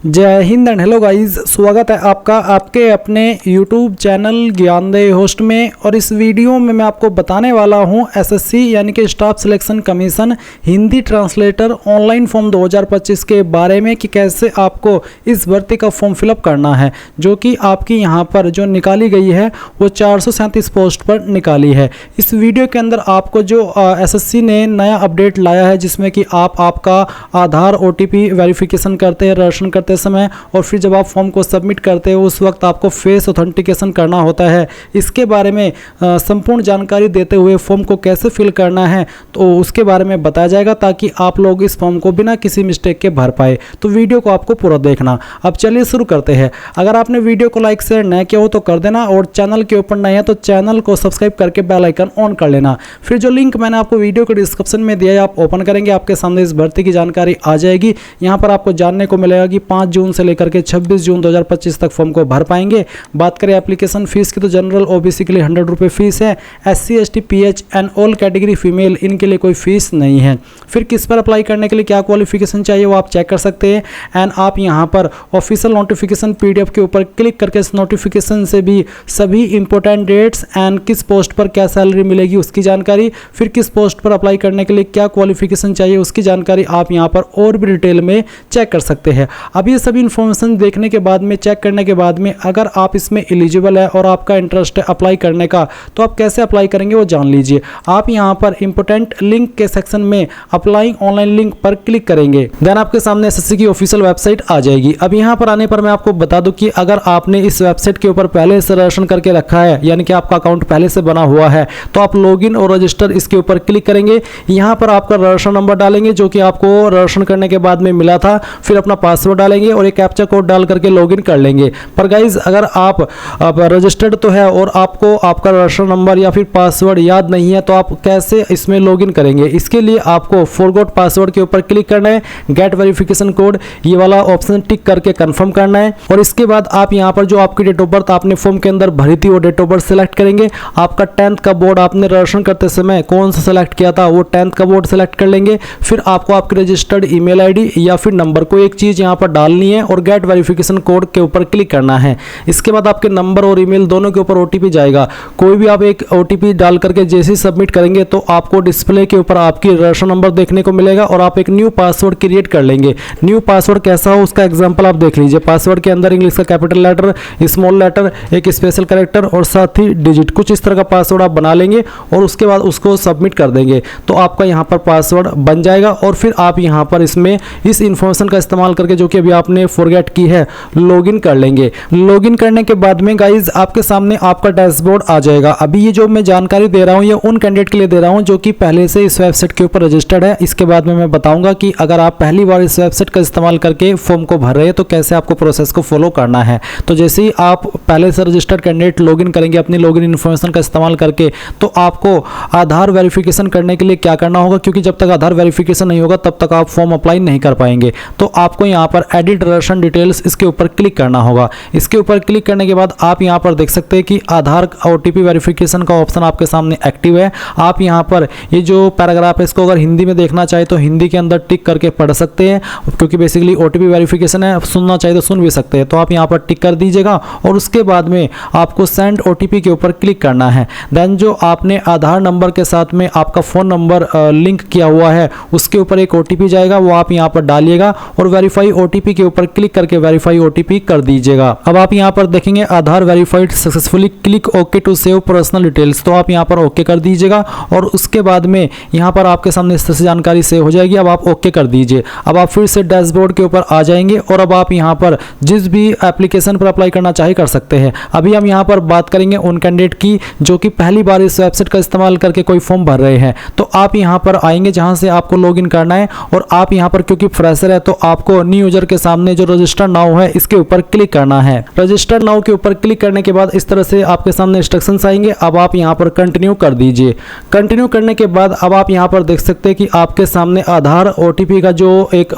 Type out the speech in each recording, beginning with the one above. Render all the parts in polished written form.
जय Hind and hello guys, स्वागत है आपका आपके अपने YouTube चैनल ज्ञानदेह होस्ट में। और इस वीडियो में मैं आपको बताने वाला हूं एसएससी यानी कि staff selection commission Hindi translator online form 2025 के बारे में कि कैसे आपको इस भर्ती का फॉर्म फिलअप करना है, जो कि आपकी यहां पर जो निकाली गई है वो 437 पोस्ट पर निकाली है। इस वीडियो के अंदर आपको जो एसएससी ने नया अपडेट लाया है, जिसमें कि आप आपका आधार OTP वेरिफिकेशन करते हैं रजिस्ट्रेशन करते समय, और फिर जब आप फॉर्म को सबमिट करते हो उस वक्त आपको फेस ऑथेंटिकेशन करना होता है। इसके बारे में संपूर्ण जानकारी देते हुए फॉर्म को कैसे फिल करना है तो उसके बारे में बताया जाएगा, ताकि आप लोग इस फॉर्म को बिना किसी मिस्टेक के भर पाए। तो वीडियो को आपको पूरा देखना। अब चलिए शुरू करते हैं। अगर आपने वीडियो को लाइक शेयर न किया हो तो कर देना, और चैनल के ऊपर नए हैं तो चैनल को सब्सक्राइब करके बेल आइकन ऑन कर लेना। फिर जो लिंक मैंने आपको वीडियो के डिस्क्रिप्शन में दिया है आप ओपन करेंगे, आपके सामने इस भर्ती की जानकारी आ जाएगी। यहाँ पर आपको जानने को मिलेगा कि 5 जून से लेकर के 26 जून 2025 तक फॉर्म को भर पाएंगे। बात करें एप्लीकेशन फीस की तो जनरल OBC के लिए 100 रुपये फीस है। SC ST PH and all category female इनके लिए कोई फीस नहीं है। फिर किस पर अप्लाई करने के लिए क्या क्वालिफिकेशन चाहिए वो आप चेक कर सकते हैं। एंड आप यहाँ पर ऑफिशियल नोटिफिकेशन PDF के ऊपर क्लिक करके इस नोटिफिकेशन से भी सभी इंपॉर्टेंट डेट्स एंड किस पोस्ट पर क्या सैलरी मिलेगी उसकी जानकारी, फिर किस पोस्ट पर अप्लाई करने के लिए क्या क्वालिफिकेशन चाहिए उसकी जानकारी आप यहाँ पर और भी डिटेल में चेक कर सकते हैं। अब ये सभी इन्फॉर्मेशन देखने के बाद में, चेक करने के बाद में, अगर आप इसमें एलिजिबल है और आपका इंटरेस्ट है अप्लाई करने का, तो आप कैसे अप्लाई करेंगे वो जान लीजिए। आप यहाँ पर इंपोर्टेंट लिंक के सेक्शन में अप्लाइंग ऑनलाइन लिंक पर क्लिक करेंगे, देन आपके सामने एसएससी की ऑफिशियल वेबसाइट आ जाएगी। अब यहाँ पर आने पर मैं आपको बता दूं कि अगर आपने इस वेबसाइट के ऊपर पहले से रजिस्ट्रेशन करके रखा है, यानी कि आपका अकाउंट पहले से बना हुआ है, तो आप लॉगिन और रजिस्टर इसके ऊपर क्लिक करेंगे। यहाँ पर आपका रजिस्ट्रेशन नंबर डालेंगे जो कि आपको रजिस्ट्रेशन करने के बाद में मिला था, फिर अपना पासवर्ड डालेंगे और एक कैप्चा कोड डाल करके लॉगिन कर लेंगे। पर गाइज अगर आप रजिस्टर्ड तो है और आपको आपका रजिस्टर नंबर या फिर पासवर्ड याद नहीं है, तो आप कैसे इसमें लॉगिन करेंगे? इसके लिए आपको फॉरगॉट पासवर्ड के ऊपर क्लिक करना है, गेट वेरिफिकेशन कोड ये वाला ऑप्शन टिक करके कंफर्म करना है। और इसके बाद आप यहाँ पर जो आपकी डेट ऑफ बर्थ आपने फॉर्म के अंदर भरी थी वो डेट ऑफ बर्थ सेलेक्ट करेंगे। आपका 10th का बोर्ड आपने रजिस्ट्रेशन करते समय कौन सा सेलेक्ट किया था वो 10th का बोर्ड सेलेक्ट कर लेंगे। फिर आपको आपकी रजिस्टर्ड ईमेल ID या फिर नंबर को एक चीज यहाँ पर डालनी है और गेट वेरिफिकेशन कोड के ऊपर क्लिक करना है। इसके बाद आपके नंबर और ईमेल दोनों के ऊपर OTP जाएगा। कोई भी आप एक OTP डाल करके जैसे ही सबमिट करेंगे तो आपको डिस्प्ले के ऊपर आपकी रजिस्ट्रेशन नंबर देखने को मिलेगा और आप एक न्यू पासवर्ड क्रिएट कर लेंगे। न्यू पासवर्ड कैसा हो उसका एग्जांपल आप देख लीजिए। पासवर्ड के अंदर इंग्लिश का कैपिटल लेटर, स्मॉल लेटर, एक स्पेशल कैरेक्टर और साथ ही डिजिट, कुछ इस तरह का पासवर्ड आप बना लेंगे और उसके बाद उसको सबमिट कर देंगे तो आपका यहाँ पर पासवर्ड बन जाएगा। और फिर आप यहाँ पर इसमें इस इंफॉर्मेशन का इस्तेमाल करके जो कि अभी आपने फॉरगेट की है लॉगिन कर लेंगे। लॉगिन करने के बाद में गाइज आपके सामने आपका डैशबोर्ड आ जाएगा। अभी ये जो मैं जानकारी दे रहा हूँ ये उन कैंडिडेट के लिए दे रहा हूँ जो कि पहले से इस वेबसाइट के ऊपर रजिस्टर्ड है। इसके बाद में मैं बताऊंगा कि अगर आप पहली बार इस वेबसाइट का इस्तेमाल करके फॉर्म को भर रहे हैं तो कैसे आपको प्रोसेस को फॉलो करना है। तो जैसे ही आप पहले से रजिस्टर्ड कैंडिडेट लॉगिन करेंगे अपनी लॉगिन इन्फॉर्मेशन का इस्तेमाल करके, तो आपको आधार वेरिफिकेशन करने के लिए क्या करना होगा, क्योंकि जब तक आधार वेरिफिकेशन नहीं होगा तब तक आप फॉर्म अप्लाई नहीं कर पाएंगे। तो आपको यहाँ पर एडिट रजिस्ट्रेशन डिटेल्स इसके ऊपर क्लिक करना होगा। इसके ऊपर क्लिक करने के बाद आप यहाँ पर देख सकते हैं कि आधार OTP वेरिफिकेशन का ऑप्शन आपके सामने एक्टिव है। आप यहाँ पर ये जो पैराग्राफ है इसको अगर हिंदी में देखना चाहे तो हिंदी के अंदर टिक करके पढ़ सकते हैं, क्योंकि बेसिकली OTP वेरिफिकेशन है। सुनना चाहिए तो सुन भी सकते हैं, तो आप यहाँ पर टिक कर दीजिएगा और उसके बाद में आपको सेंड OTP के ऊपर क्लिक करना है। देन जो आपने आधार नंबर के साथ में आपका फ़ोन नंबर लिंक किया हुआ है उसके ऊपर एक OTP जाएगा, वो आप यहाँ पर डालिएगा और वेरीफाई OTP के ऊपर क्लिक करके वेरीफाई OTP कर दीजिएगा। अब आप यहाँ पर देखेंगे Aadhaar verified successfully, click okay to save personal details, तो आप यहाँ पर ओके कर दीजिएगा और उसके बाद में यहाँ पर आपके सामने इस तरह से जानकारी सेव हो जाएगी। अब आप ओके कर दीजिए। अब आप फिर से डैशबोर्ड के ऊपर आ जाएंगे और अब आप यहाँ पर जिस भी एप्लीकेशन पर अप्लाई करना चाहे कर सकते हैं। अभी हम यहाँ पर बात करेंगे उन कैंडिडेट की जो कि पहली बार इस वेबसाइट का इस्तेमाल करके कोई फॉर्म भर रहे हैं। तो आप यहाँ पर आएंगे जहाँ से आपको लॉगिन करना है और आप यहाँ पर क्योंकि फ्रेशर है तो आपको न्यू यूजर के सामने जो रजिस्टर नाउ है इसके ऊपर क्लिक करना है। रजिस्टर नाउ के ऊपर क्लिक करने के बाद इस तरह से आपके सामने इंस्ट्रक्शंस आएंगे। अब आप यहाँ पर कंटिन्यू कर दीजिए। कंटिन्यू करने के बाद अब आप यहाँ पर देख सकते हैं कि आपके सामने आधार OTP का जो एक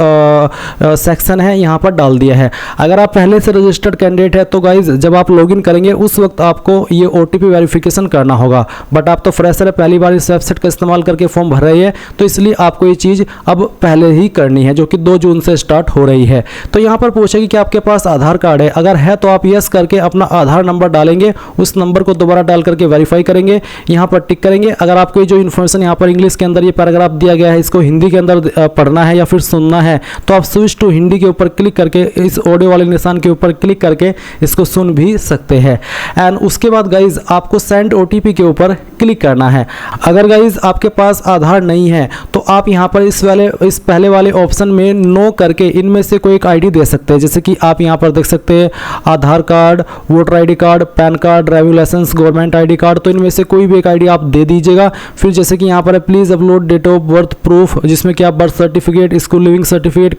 सेक्शन है यहाँ पर डाल दिया है। अगर आप पहले से रजिस्टर्ड कैंडिडेट है तो गाइज जब आप लॉगिन करेंगे उस वक्त आपको ये OTP वेरिफिकेशन करना होगा, बट आप तो फ्रेशर है, पहली बार इस वेबसाइट का इस्तेमाल करके फॉर्म भर रहे हैं, तो इसलिए आपको ये चीज़ अब पहले ही करनी है जो कि 2 जून से स्टार्ट हो रही है। तो यहाँ पर पूछेगी कि आपके पास आधार कार्ड है, अगर है तो आप यस करके अपना आधार नंबर डालेंगे, उस नंबर को दोबारा डाल करके वेरीफाई करेंगे, यहाँ पर टिक करेंगे। अगर आपको जो इन्फॉर्मेशन यहाँ पर इंग्लिश के अंदर ये पैराग्राफ दिया गया है इसको हिंदी के अंदर पढ़ना है या फिर सुनना है तो आप स्विच टू हिंदी के ऊपर क्लिक करके इस ऑडियो वाले निशान के ऊपर क्लिक करके इसको सुन भी सकते हैं। एंड उसके बाद गाइज आपको सेंड ओटीपी के ऊपर क्लिक करना है। अगर गाइज आपके पास आधार नहीं है तो आप यहाँ पर इस पहले वाले ऑप्शन में नो करके इनमें से कोई एक आईडी दे सकते हैं। जैसे कि आप यहाँ पर देख सकते हैं Aadhaar card, voter ID card, PAN card, driving licence, government ID card, तो इनमें से कोई भी एक आईडी आप दे दीजिएगा। फिर जैसे कि यहाँ पर please upload date of birth proof, जिसमें कि आप birth certificate, school leaving certificate,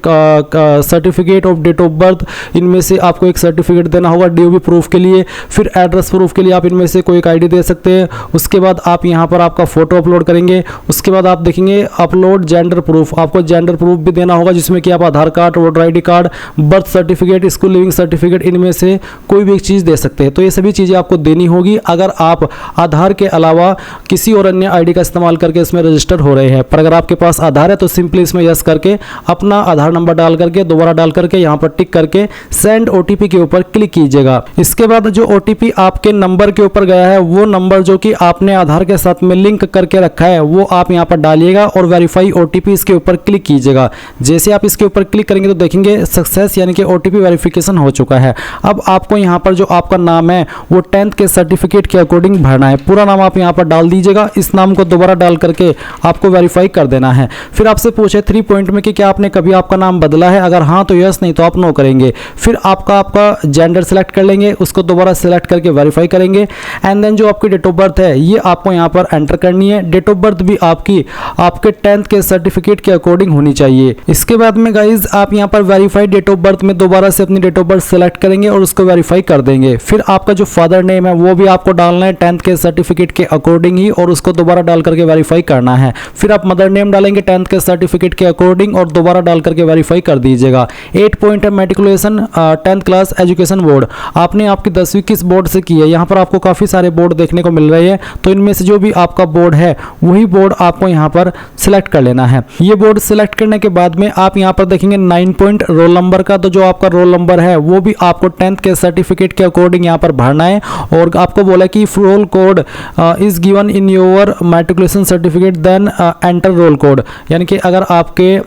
certificate of date of birth, इनमें से आपको एक सर्टिफिकेट देना होगा डीओबी प्रूफ के लिए। फिर एड्रेस प्रूफ के लिए आप इनमें से कोई एक आईडी दे सकते हैं। उसके बाद आप यहाँ पर आपका फोटो अपलोड करेंगे। उसके बाद आप देखेंगे अपलोड जेंडर प्रूफ, आपको जेंडर प्रूफ भी देना होगा जिसमें कि आप Aadhaar card, voter ID card, birth certificate, school leaving certificate, इनमें से कोई भी एक चीज़ दे सकते हैं। तो ये सभी चीज़ें आपको देनी होगी अगर आप आधार के अलावा किसी और अन्य आईडी का इस्तेमाल करके इसमें रजिस्टर हो रहे हैं। पर अगर आपके पास आधार है तो सिंपली इसमें यस करके अपना आधार नंबर डाल करके दोबारा डाल करके यहाँ पर टिक करके सेंड ओटीपी के ऊपर क्लिक कीजिएगा। इसके बाद जो ओटीपी आपके नंबर के ऊपर गया है वो नंबर जो कि आपने आधार के साथ में लिंक करके रखा है वो आप यहाँ पर डालिएगा और वेरीफाई ओटीपी इसके ऊपर क्लिक कीजिएगा। जैसे आप इसके ऊपर क्लिक करेंगे तो देखेंगे सक्सेस यानी कि ओटीपी वेरिफिकेशन हो चुका है। अब आपको यहाँ पर जो आपका नाम है वो 10th के सर्टिफिकेट के अकॉर्डिंग भरना है। पूरा नाम आप यहाँ पर डाल दीजिएगा। इस नाम को दोबारा डाल करके आपको वेरीफाई कर देना है। फिर आपसे पूछे 3 पॉइंट में कि क्या आपने कभी आपका नाम बदला है, अगर हाँ तो यस, नहीं तो आप नो करेंगे। फिर आपका जेंडर सेलेक्ट कर लेंगे, उसको दोबारा सेलेक्ट करके वेरीफाई करेंगे। एंड देन जो आपकी डेट ऑफ बर्थ है ये आपको यहाँ पर एंटर करनी है। डेट ऑफ बर्थ भी आपके 10th के सर्टिफिकेट के अकॉर्डिंग होनी चाहिए। इसके बाद में गाइज आप यहाँ पर वेरीफाइड डेट ऑफ बर्थ में दोबारा से अपनी डेट ऑफ बर्थ सेलेक्ट करेंगे और उसको वेरीफाई कर देंगे। फिर आपका जो फादर नेम है वो भी आपको डालना है 10th के सर्टिफिकेट के अकॉर्डिंग ही और उसको दोबारा डाल करके वेरीफाई करना है। फिर आप मदर नेम डालेंगे 10th के सर्टिफिकेट के अकॉर्डिंग और दोबारा डाल करके वेरीफाई कर दीजिएगा। 8 पॉइंट है matriculation 10th class education board, आपने आपकी 10वीं किस बोर्ड से की है। यहाँ पर आपको काफ़ी सारे बोर्ड देखने को मिल रहे हैं, तो इनमें से जो भी आपका बोर्ड है वही बोर्ड आपको यहाँ पर सिलेक्ट कर लेना है। ये बोर्ड सिलेक्ट करने के बाद में आप यहाँ पर देखेंगे 9 पॉइंट रोल नंबर का, तो जो आपका रोल नंबर है वो भी आपको 10th के सर्टिफिकेट के अकॉर्डिंग यहाँ पर भरना है। और आपको बोला कि roll code is given in your matriculation certificate then enter roll code, यानी कि अगर आपके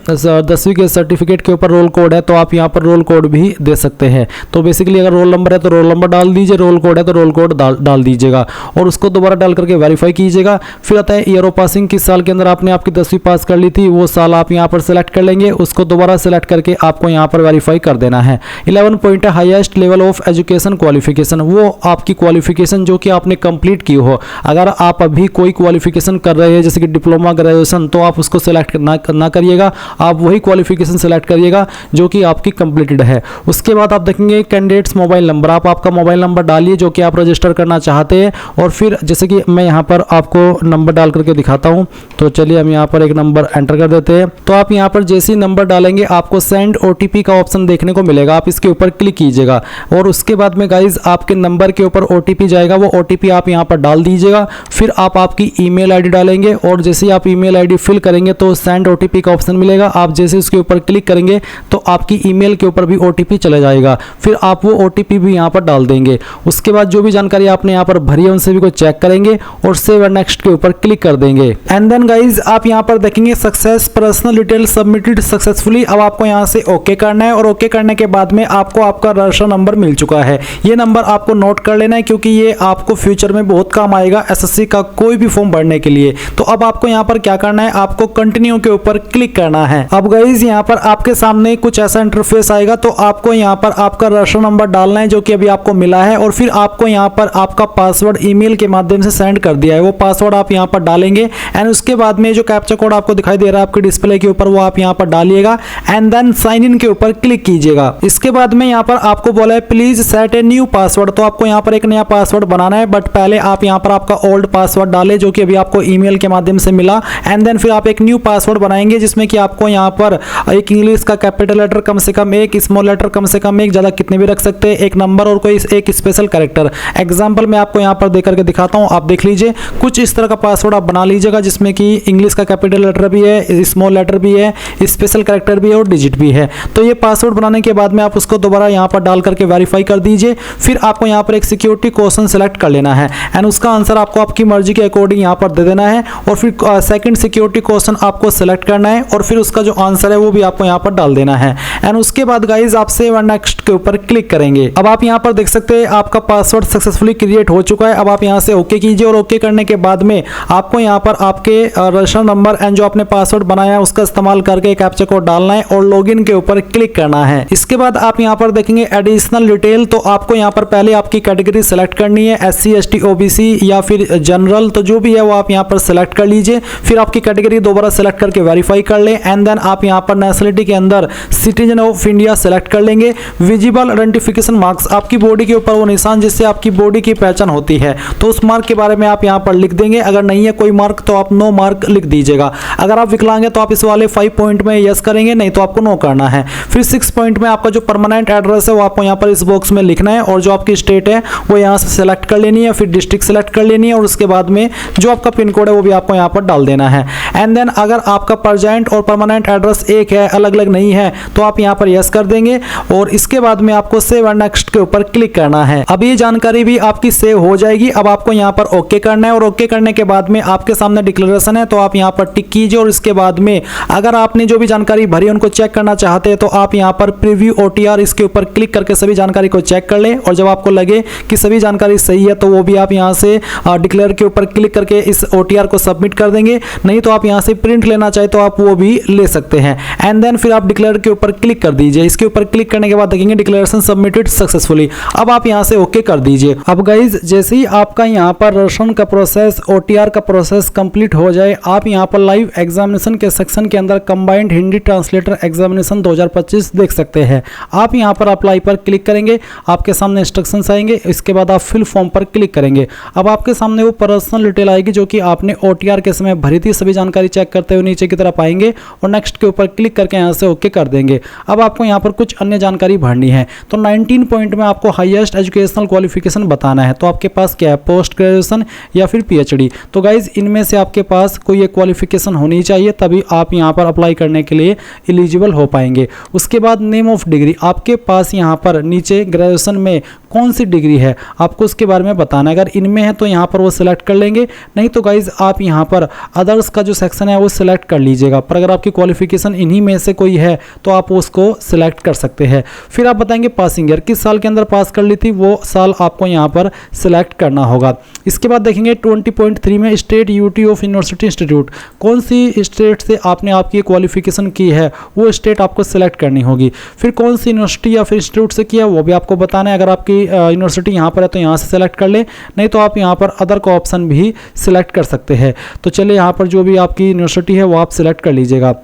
10वीं के सर्टिफिकेट के ऊपर रोल कोड है तो आप यहाँ पर रोल कोड भी दे सकते हैं। तो बेसिकली अगर रोल नंबर है तो रोल नंबर डाल दीजिए, रोल कोड है तो रोल कोड डाल दीजिएगा और उसको दोबारा डाल करके वेरीफाई कीजिएगा। फिर आता है ईयर ऑफ पासिंग, किस साल के अंदर आपने आपकी 10वीं पास कर ली थी, वो साल आप यहाँ पर सेलेक्ट कर लेंगे, उसको दोबारा सेलेक्ट करके आपको यहाँ पर वेरीफाई कर देना है। 11 पॉइंट है highest level of education qualification, वो आपकी क्वालिफिकेशन जो कि आपने कंप्लीट की हो। अगर आप अभी कोई क्वालिफिकेशन कर रहे हैं जैसे कि डिप्लोमा, ग्रेजुएशन, तो आप उसको सेलेक्ट ना करिएगा, आप वही क्वालिफिकेशन सेलेक्ट करिएगा जो कि आपकी कंप्लीटेड है। उसके बाद आप देखेंगे कैंडिडेट्स मोबाइल नंबर, आप आपका मोबाइल नंबर डालिए जो कि आप रजिस्टर करना चाहते हैं। और फिर जैसे कि मैं यहाँ पर आपको नंबर डाल करके दिखाता हूँ, तो चलिए हम यहाँ पर एक नंबर एंटर कर देते हैं। तो आप यहाँ पर जैसे ही नंबर डालेंगे आपको सेंड ओटीपी का ऑप्शन देखने को मिलेगा, आप इसके ऊपर क्लिक कीजिएगा और उसके बाद में गाइज आपके नंबर के ऊपर ओटीपी जाएगा, वो ओटीपी आप यहाँ पर डाल दीजिएगा। फिर आप आपकी ईमेल आईडी डालेंगे और जैसे ही आप ईमेल आईडी फिल करेंगे तो सेंड ओटीपी का ऑप्शन मिलेगा, आप जैसे उसके ऊपर क्लिक करेंगे तो आपकी ईमेल के ऊपर भी ओटीपी चला जाएगा। फिर आप वो ओटीपी भी यहाँ पर डाल देंगे। उसके बाद जो भी जानकारी आपने यहाँ पर भरी है उन सभी को चेक करेंगे और सेव एंड नेक्स्ट के ऊपर क्लिक कर देंगे। एंड देन गाइज आप यहाँ पर देखेंगे success personal detail submitted successfully. अब आपको यहाँ से ओके करना है और ओके करने के बाद में आपको आपका रजिस्टर नंबर मिल चुका है। ये नंबर आपको नोट कर लेना है क्योंकि ये आपको फ्यूचर में बहुत काम आएगा एसएससी का कोई भी फॉर्म भरने के लिए। तो अब आपको यहाँ पर क्या करना है, आपको कंटिन्यू के ऊपर क्लिक करना है। अब गाइज यहाँ पर आपके सामने कुछ ऐसा इंटरफेस आएगा, तो आपको यहाँ पर आपका रजिस्टर नंबर डालना है जो कि अभी आपको मिला है और फिर आपको यहाँ पर आपका पासवर्ड ईमेल के माध्यम से सेंड कर दिया है, वो पासवर्ड आप यहाँ पर डालेंगे। एंड उसके बाद में जो कैप्चा कोड आपको दिखाई दे रहा है आपके डिस्प्ले के ऊपर, वो आप यहाँ पर डालिएगा एंड देन साइन इन के ऊपर क्लिक कीजिएगा। इसके बाद में यहाँ पर आपको बोला है please set a new password, तो आपको यहाँ पर एक नया पासवर्ड बनाना है, बट पहले आप यहाँ पर आपका ओल्ड पासवर्ड डालें जो कि अभी आपको ईमेल के माध्यम से मिला। एंड देन फिर आप एक न्यू पासवर्ड बनाएंगे जिसमें कि आपको यहाँ पर एक इंग्लिश का कैपिटल लेटर कम से कम एक, स्मॉल लेटर कम से कम एक, ज़्यादा कितने भी रख सकते हैं, एक नंबर और कोई एक स्पेशल कैरेक्टर। एग्जाम्पल मैं आपको यहाँ पर देकर के दिखाता हूँ, आप देख लीजिए। कुछ इस तरह का पासवर्ड आप बना लीजिएगा जिसमें कि इंग्लिश का कैपिटल लेटर भी है, स्मॉल लेटर भी है, स्पेशल कैरेक्टर भी है और डिजिट भी है। तो ये पासवर्ड बनाने के बाद में आप उसको दोबारा यहाँ पर डाल करके वेरीफाई कर दीजिए। फिर आपको यहाँ पर एक सिक्योरिटी क्वेश्चन सेलेक्ट कर लेना है एंड उसका आंसर आपको आपकी मर्जी के अकॉर्डिंग यहाँ पर दे देना है और फिर सेकंड सिक्योरिटी क्वेश्चन आपको सेलेक्ट करना है और फिर उसका जो आंसर है वो भी आपको यहाँ पर डाल देना है एंड उसके बाद गाइज आप सेव एंड नेक्स्ट के ऊपर क्लिक करेंगे। अब आप यहाँ पर देख सकते हैं आपका पासवर्ड सक्सेसफुली क्रिएट हो चुका है। अब आप यहाँ से ओके कीजिए और ओके करने के बाद में आपको यहाँ पर आपके रजिस्टर नंबर एंड जो आपने पासवर्ड बनाया है उसका इस्तेमाल करके कैप्चा कोड डालना है और लॉगिन के ऊपर क्लिक करना है। इसके बाद आप यहाँ पर देखेंगे एडिशनल डिटेल, तो आपको यहाँ पर पहले आपकी कैटेगरी सेलेक्ट करनी है, SC ST OBC या फिर जनरल, तो जो भी है वो आप यहाँ पर सेलेक्ट कर लीजिए। फिर आपकी कैटेगरी दोबारा सेलेक्ट करके वेरीफाई कर लें एंड देन आप यहाँ पर नेशनलिटी के अंदर सिटीजन ऑफ इंडिया सेलेक्ट कर लेंगे। विजिबल आइडेंटिफिकेशन मार्क्स, आपकी बॉडी के ऊपर वो निशान जिससे आपकी बॉडी की पहचान होती है, तो उस मार्क के बारे में आप यहाँ पर लिख देंगे। अगर नहीं है कोई मार्क तो आप नो मार्क लिख दीजिएगा। अगर आप विकलांग है तो आप इस वाले 5 पॉइंट में यस करेंगे, नहीं तो आपको नो करना है। फिर 6 पॉइंट में आपका जो परमानेंट एड्रेस है वो आपको यहाँ पर इस बॉक्स में लिखना है और जो आपकी स्टेट है वो यहाँ से सेलेक्ट कर लेनी है, फिर डिस्ट्रिक्ट सेलेक्ट कर लेनी है और उसके बाद में जो आपका पिन कोड है वो भी आपको यहाँ पर डाल देना है। एंड देन अगर आपका प्रेजेंट और परमानेंट एड्रेस एक है, अलग अलग नहीं है, तो आप यहाँ पर यस कर देंगे और इसके बाद में आपको सेव एंड नेक्स्ट के ऊपर क्लिक करना है। अब ये जानकारी भी आपकी सेव हो जाएगी। अब आपको यहाँ पर ओके करना है और ओके करने के बाद में आपके सामने डिक्लेरेशन है तो आप यहाँ पर टिक कीजिए और इसके बाद में अगर आपने जो भी जानकारी भरी उनको चेक करना चाहते हैं तो आप यहाँ पर प्रीव्यू OTR इसके ऊपर क्लिक करके सभी जानकारी को चेक कर लें और जब आपको लगे कि सभी जानकारी सही है तो वो भी आप यहाँ से डिक्लेयर के ऊपर क्लिक करके इस OTR को सबमिट कर देंगे। नहीं तो आप यहाँ से प्रिंट लेना चाहे तो आप वो भी ले सकते हैं एंड देन फिर आप डिक्लेयर के ऊपर क्लिक कर दीजिए। इसके ऊपर क्लिक करने के बाद देखेंगे डिक्लेरेशन सबमिटेड सक्सेसफुली। अब आप यहाँ से ओके कर दीजिए। अब गाइज जैसे ही आपका यहाँ पर रजिस्ट्रेशन का प्रोसेस, OTR का प्रोसेस कंप्लीट हो जाए, आप यहाँ पर लाइव एग्जामिनेशन के सेक्शन के अंदर कंबाइंड हिंदी ट्रांसलेटर एग्जामिनेशन 2025 देख सकते हैं। आप यहाँ पर अप्लाई पर क्लिक करेंगे, आपके सामने इंस्ट्रक्शंस आएंगे, इसके बाद आप फिल फॉर्म पर क्लिक करेंगे। अब आपके सामने वो पर्सनल डिटेल आएगी जो कि आपने OTR के समय भरी थी, सभी जानकारी चेक करते हुए नीचे की तरफ आएंगे और नेक्स्ट के ऊपर क्लिक करके यहाँ से ओके कर देंगे। अब आपको यहाँ पर कुछ अन्य जानकारी भरनी है। तो 19 पॉइंट में आपको हाईएस्ट एजुकेशनल क्वालिफिकेशन बताना है। तो आपके पास क्या है, पोस्ट ग्रेजुएशन या फिर PhD। तो गाइज इनमें से आपके पास कोई एक क्वालिफिकेशन होनी चाहिए, तभी आप यहाँ पर अप्लाई करने के लिए एलिजिबल हो पाएंगे। उसके बाद नेम ऑफ डिग्री, आपके पास यहाँ पर नीचे ग्रेजुएशन में कौन सी डिग्री है आपको उसके बारे में बताना है। अगर इनमें है तो यहाँ पर वो सिलेक्ट कर लेंगे, नहीं तो गाइज आप यहाँ पर अदर्स का जो सेक्शन है वो सिलेक्ट कर लीजिएगा। पर अगर आपकी क्वालिफिकेशन इन्हीं में से कोई है तो आप उसको सिलेक्ट कर सकते हैं। फिर आप बताएंगे पासिंग ईयर, किस साल के अंदर पास कर ली थी वो साल आपको यहाँ पर सिलेक्ट करना होगा। इसके बाद देखेंगे 20.3 में state UT of university institute, कौन सी स्टेट से आपने आपकी क्वालिफिकेशन की है वो स्टेट आपको सिलेक्ट करनी होगी। फिर कौन सी यूनिवर्सिटी या फिर इंस्टीट्यूट से किया वो भी आपको बताना है। अगर आपकी यूनिवर्सिटी यहाँ पर है तो यहाँ से सेलेक्ट कर ले, नहीं तो आप यहाँ पर अदर का ऑप्शन भी सिलेक्ट कर सकते हैं। तो चलिए यहाँ पर जो भी आपकी यूनिवर्सिटी है वो आप सिलेक्ट कर लीजिएगा।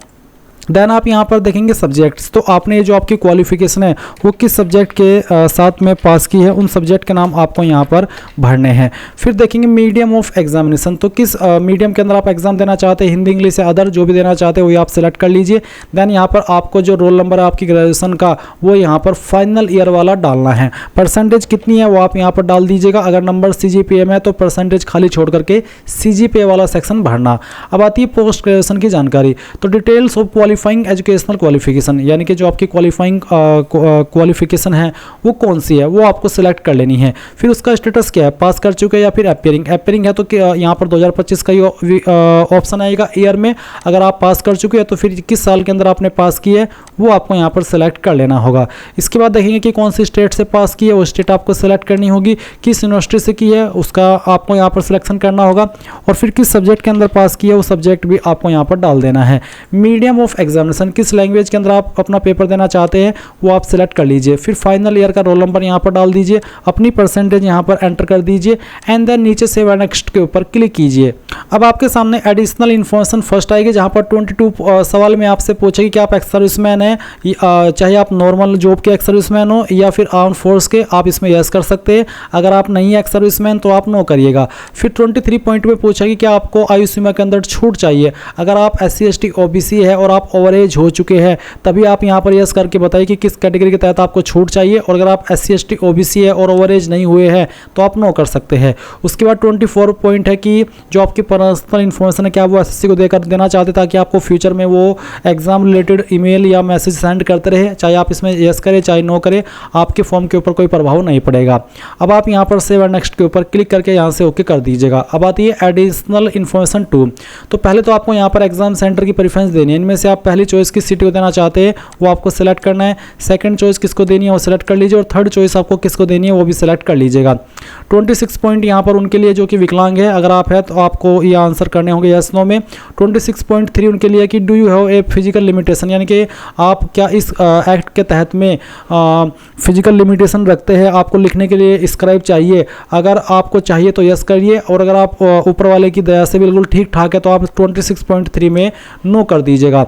देन आप यहाँ पर देखेंगे सब्जेक्ट्स, तो आपने जो आपकी क्वालिफिकेशन है वो किस सब्जेक्ट के साथ में पास की है, उन सब्जेक्ट के नाम आपको यहाँ पर भरने हैं। फिर देखेंगे मीडियम ऑफ एग्जामिनेशन, तो किस मीडियम के अंदर आप एग्जाम देना चाहते हैं, हिंदी इंग्लिश या अदर जो भी देना चाहते हैं वही आप सिलेक्ट कर लीजिए। देन यहाँ पर आपको जो रोल नंबर है आपकी ग्रेजुएशन का वो यहाँ पर फाइनल ईयर वाला डालना है। परसेंटेज कितनी है वो आप यहाँ पर डाल दीजिएगा। अगर नंबर CGPA में है तो परसेंटेज खाली छोड़ करके CGPA वाला सेक्शन भरना। अब आती है पोस्ट ग्रेजुएशन की जानकारी, तो details of qualifying educational qualification, यानी कि जो आपकी क्वालिफाइंग क्वालिफिकेशन है वो कौन सी है वो आपको सिलेक्ट कर लेनी है। फिर उसका स्टेटस क्या है, पास कर चुके हैं या फिर अपियरिंग है, तो यहाँ पर 2025 का ही ऑप्शन आएगा ईयर में। अगर आप पास कर चुके हैं तो फिर किस साल के अंदर आपने पास की है वो आपको यहाँ पर सिलेक्ट कर लेना होगा। इसके बाद देखेंगे कि कौन सी स्टेट से पास की है, वो स्टेट आपको सिलेक्ट करनी होगी। किस यूनिवर्सिटी से की है उसका आपको यहाँ पर सिलेक्शन करना होगा और फिर किस सब्जेक्ट के अंदर पास की है वो सब्जेक्ट भी आपको यहाँ पर डाल देना है। मीडियम ऑफ एग्जामिनेशन, किस लैंग्वेज के अंदर आप अपना पेपर देना चाहते हैं वो आप सिलेक्ट कर लीजिए। फिर फाइनल ईयर का रोल नंबर यहाँ पर डाल दीजिए, अपनी परसेंटेज यहाँ पर एंटर कर दीजिए एंड देन नीचे सेव एंड नेक्स्ट के ऊपर क्लिक कीजिए। अब आपके सामने एडिशनल इन्फॉर्मेशन फर्स्ट आएगी जहाँ पर 22 सवाल में आपसे पूछेगी कि आप एक्स सर्विसमैन हैं, चाहे आप नॉर्मल जॉब के एक्स सर्विसमैन हो या फिर आर्म फोर्स के, आप इसमें यस कर सकते हैं। अगर आप नहीं है एक्स सर्विसमैन तो आप नो करिएगा। फिर 23 पॉइंट में पूछेगी कि आपको आयु सीमा के अंदर छूट चाहिए। अगर आप SC ST OBC है और आप ओवर एज हो चुके हैं तभी आप यहाँ पर यस करके बताइए कि किस कैटेगरी के तहत आपको छूट चाहिए, और अगर आप SC ST OBC है और ओवर एज नहीं हुए हैं तो आप नो कर सकते हैं। उसके बाद 24 पॉइंट है कि जो आपकी पर्सनल इन्फॉर्मेशन है क्या वो SSC को देना चाहते ताकि आपको फ्यूचर में वो एग्जाम रिलेटेड ईमेल या मैसेज सेंड करते रहे, चाहे आप इसमें यस करें चाहे नो करें, आपके फॉर्म के ऊपर कोई प्रभाव नहीं पड़ेगा। अब आप यहाँ पर सेव एंड नेक्स्ट के ऊपर क्लिक करके यहाँ से ओके कर दीजिएगा। अब आती है एडिशनल इन्फॉर्मेशन 2। तो पहले तो आपको यहाँ पर एग्जाम सेंटर की प्रेफरेंस देनी है। इनमें से आप पहली चॉइस किस सिटी को देना चाहते हैं वो आपको सेलेक्ट करना है, सेकंड चॉइस किसको देनी है वो सेलेक्ट कर लीजिए, और थर्ड चॉइस आपको किसको देनी है वो भी सेलेक्ट कर लीजिएगा। 26 पॉइंट यहाँ पर उनके लिए जो कि विकलांग है, अगर आप है तो आपको ये आंसर करने होंगे यस नो में। 26.3 उनके लिए कि do you have a physical limitation, यानी कि आप क्या इस एक्ट के तहत में फिजिकल लिमिटेशन रखते हैं, आपको लिखने के लिए स्क्राइब चाहिए। अगर आपको चाहिए तो यस करिए, और अगर आप ऊपर वाले की दया से बिल्कुल ठीक ठाक है तो आप 26.3 में नो कर दीजिएगा।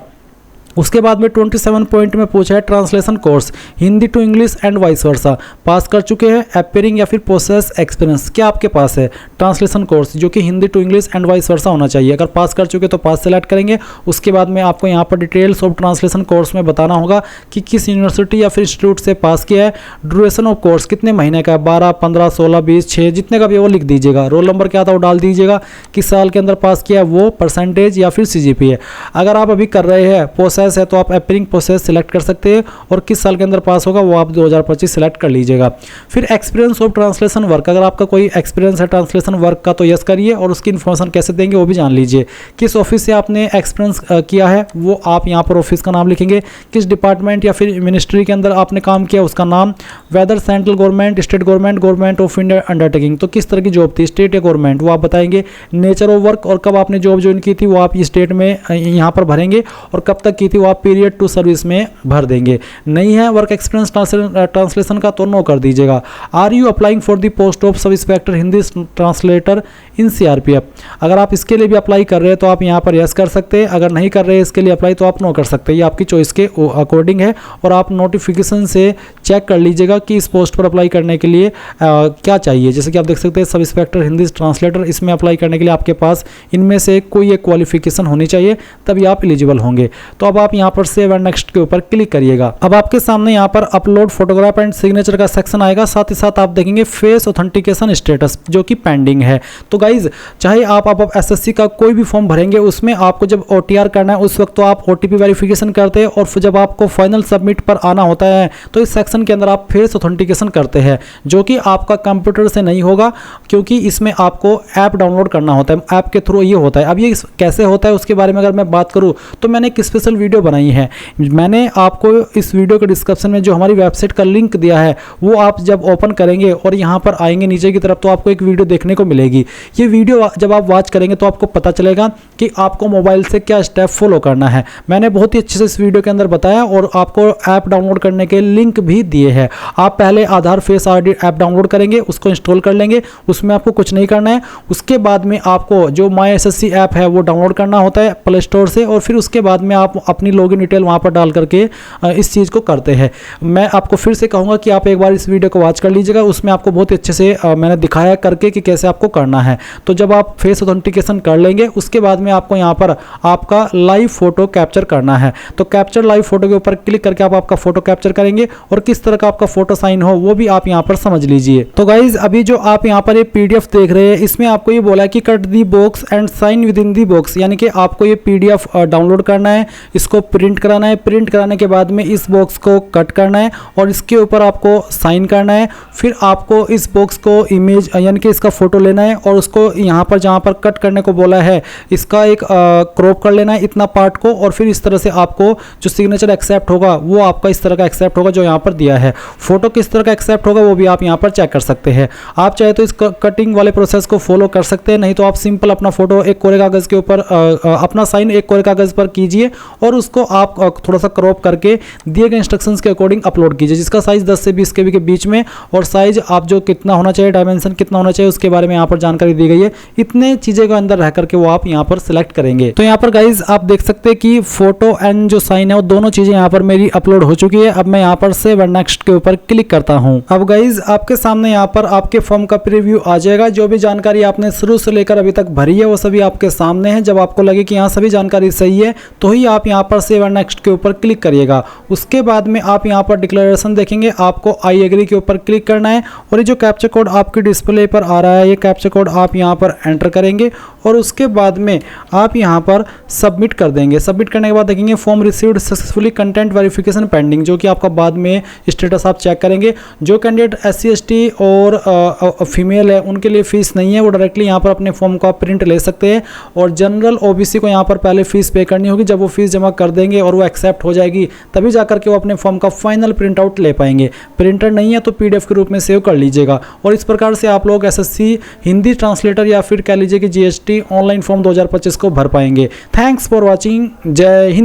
उसके बाद में 27 पॉइंट में पूछा है translation course Hindi to English and vice versa, pass कर चुके हैं, अपेयरिंग या फिर प्रोसेस एक्सपीरियंस क्या आपके पास है ट्रांसलेशन कोर्स जो कि Hindi to English and vice versa होना चाहिए। अगर पास कर चुके तो पास सेलेक्ट करेंगे। उसके बाद में आपको यहाँ पर डिटेल्स ऑफ ट्रांसलेशन कोर्स में बताना होगा कि किस यूनिवर्सिटी या फिर इंस्टीट्यूट से पास किया है, ड्यूरेशन ऑफ कोर्स कितने महीने का, 12, 15, 16, 20, 6 जितने का भी वो लिख दीजिएगा। रोल नंबर क्या था वो डाल दीजिएगा, किस साल के अंदर पास किया है वो, परसेंटेज या फिर CGPA। अगर आप अभी कर रहे हैं प्रोसेस है तो आप अपेयरिंग प्रोसेस सिलेक्ट कर सकते हैं, और किस साल के अंदर पास होगा वो आप 2025 सिलेक्ट कर लीजिएगा। फिर एक्सपीरियंस ऑफ ट्रांसलेशन वर्क, अगर आपका कोई एक्सपीरियंस है ट्रांसलेशन वर्क का तो यस करिए, और उसकी इन्फॉर्मेशन कैसे देंगे वो भी जान लीजिए। किस ऑफिस से आपने एक्सपीरियंस किया है वो आप यहाँ पर ऑफिस का नाम लिखेंगे, किस डिपार्टमेंट या फिर मिनिस्ट्री के अंदर आपने काम किया उसका नाम, whether central government, state government, government of India undertaking तो किस तरह की जॉब थी, स्टेट या गवर्नमेंट वो आप बताएंगे, नेचर ऑफ वर्क और कब आपने जॉब ज्वाइन की थी वो आप स्टेट में यहाँ पर भरेंगे, और कब तक की थी वो आप पीरियड टू सर्विस में भर देंगे। नहीं है वर्क एक्सपीरियंस ट्रांसलेशन का तो नो कर दीजिएगा। Are you applying for the post of sub inspector Hindi translator in CRPF, अगर आप इसके लिए भी अप्लाई कर रहे हैं तो आप यहाँ पर यस कर सकते हैं, अगर नहीं कर रहे हैं इसके लिए अप्लाई तो आप नो कर सकते हैं। ये आपकी चॉइस के अकॉर्डिंग है, और आप नोटिफिकेशन से चेक कर लीजिएगा कि इस पोस्ट पर अप्लाई करने के लिए क्या चाहिए। जैसे कि आप देख सकते हैं सब इंस्पेक्टर हिंदी ट्रांसलेटर, इसमें अप्लाई करने के लिए आपके पास इनमें से कोई एक क्वालिफिकेशन होनी चाहिए तभी आप एलिजिबल होंगे। तो अब आप यहाँ पर सेव एंड नेक्स्ट के ऊपर क्लिक करिएगा। अब आपके सामने यहाँ पर अपलोड फोटोग्राफ एंड सिग्नेचर का सेक्शन आएगा, साथ ही साथ आप देखेंगे फेस ऑथेंटिकेशन स्टेटस जो कि पेंडिंग है। तो गाइज चाहे आप SSC का कोई भी फॉर्म भरेंगे उसमें आपको जब OTR करना है उस वक्त तो आप OTP वेरिफिकेशन करते हैं, और फिर जब आपको फाइनल सबमिट पर आना होता है तो इस सेक्शन के अंदर आप फेस ऑथेंटिकेशन करते हैं, जो कि आपका कंप्यूटर से नहीं होगा क्योंकि इसमें आपको ऐप डाउनलोड करना होता है, ऐप के थ्रू ये होता है। अब ये कैसे होता है उसके बारे में अगर मैं बात करूँ तो मैंने एक स्पेशल वीडियो बनाई है, मैंने आपको इस वीडियो के डिस्क्रिप्शन में जो हमारी वेबसाइट का लिंक दिया है वो आप जब ओपन करेंगे और यहाँ पर आएंगे नीचे की तरफ तो आपको एक वीडियो देखने को मिलेगी। ये वीडियो जब आप वॉच करेंगे तो आपको पता चलेगा कि आपको मोबाइल से क्या स्टेप फॉलो करना है। मैंने बहुत ही अच्छे से इस वीडियो के अंदर बताया, और आपको ऐप डाउनलोड करने के लिंक भी दिए हैं। आप पहले आधार फेस ID ऐप डाउनलोड करेंगे, उसको इंस्टॉल कर लेंगे, उसमें आपको कुछ नहीं करना है। उसके बाद में आपको जो माई SSC ऐप है वो डाउनलोड करना होता है प्ले स्टोर से, और फिर उसके बाद में आप अपनी लॉगिन डिटेल वहाँ पर डाल करके इस चीज़ को करते हैं। मैं आपको फिर से कहूँगा कि आप एक बार इस वीडियो को वॉच कर लीजिएगा, उसमें आपको बहुत अच्छे से मैंने दिखाया करके कि कैसे आपको करना है। तो जब आप फेस ऑथेंटिकेशन कर लेंगे उसके बाद में आपको यहाँ पर आपका लाइव फोटो कैप्चर करना है। तो कैप्चर लाइव फोटो के ऊपर क्लिक करके आप आपका फोटो कैप्चर करेंगे, और किस तरह का आपका फोटो साइन हो वो भी आप यहाँ पर समझ लीजिए। तो गाइज अभी जो आप यहाँ पर ये PDF देख रहे हैं इसमें आपको ये बोला है कि cut the box and sign within the box, यानी कि आपको ये PDF डाउनलोड करना है, इसको प्रिंट कराना है, प्रिंट कराने के बाद में इस बॉक्स को कट करना है और इसके ऊपर आपको साइन करना है। फिर आपको इस बॉक्स को इमेज यानी कि इसका फोटो लेना है, और उसको यहाँ पर जहाँ पर कट करने को बोला है इसका एक क्रॉप कर लेना है इतना पार्ट को, और फिर इस तरह से आपको जो सिग्नेचर एक्सेप्ट होगा वो आपका इस तरह का एक्सेप्ट होगा जो यहाँ पर दिया है। फोटो किस तरह का एक्सेप्ट होगा वो भी आप यहाँ पर चेक कर सकते हैं। आप चाहे तो इस कटिंग वाले प्रोसेस को फॉलो कर सकते हैं, नहीं तो आप सिंपल अपना फोटो एक कोरे कागज़ के ऊपर अपना साइन एक कोरे कागज़ पर कीजिए, और उसको आप थोड़ा सा क्रॉप करके दिए गए इंस्ट्रक्शंस के अकॉर्डिंग अपलोड कीजिए, जिसका साइज 10 से 20 KB के बीच में और पासपोर्ट साइज आप जो कितना होना चाहिए, डायमेंशन कितना होना चाहिए, उसके बारे में यहाँ पर जानकारी दी गई है। इतने चीज़ें के अंदर रह करके वो आप यहाँ पर सिलेक्ट करेंगे। तो यहाँ पर गाइज आप देख सकते हैं कि फोटो एंड जो साइन है वो दोनों चीज़ें यहाँ पर मेरी अपलोड हो चुकी है। अब मैं यहाँ पर सेव एंड नेक्स्ट के ऊपर क्लिक करता हूँ। अब गाइज आपके सामने यहाँ पर आपके फॉर्म का प्रीव्यू आ जाएगा। जो भी जानकारी आपने शुरू से लेकर अभी तक भरी है वो सभी आपके सामने है। जब आपको लगे कि यहाँ सभी जानकारी सही है तो ही आप यहाँ पर सेव एंड नेक्स्ट के ऊपर क्लिक करिएगा। उसके बाद में आप यहाँ पर डिक्लेरेशन देखेंगे, आपको आई एग्री के ऊपर क्लिक करना है और ये जो कैप्चा कोड आपके डिस्प्ले पर आ रहा है ये कैप्चा कोड आप यहाँ पर एंटर करेंगे और उसके बाद में आप यहाँ पर सबमिट कर देंगे। सबमिट करने के बाद देखेंगे form received successfully, content verification pending, जो कि आपका बाद में स्टेटस आप चेक करेंगे। जो कैंडिडेट SC ST और फीमेल है उनके लिए फीस नहीं है, वो डायरेक्टली यहाँ पर अपने फॉर्म का प्रिंट ले सकते हैं। और जनरल OBC को यहाँ पर पहले फीस पे करनी होगी। जब वो फीस जमा कर देंगे और वो एक्सेप्ट हो जाएगी तभी जाकर के वो अपने फॉर्म का फाइनल प्रिंट आउट ले पाएंगे। प्रिंटर नहीं है तो PDF के रूप में सेव कर लीजिएगा। और इस प्रकार से आप लोग SSC हिंदी ट्रांसलेटर या फिर कह लीजिए कि GST ऑनलाइन फॉर्म 2025 को भर पाएंगे। Thanks for watching. जय हिंद।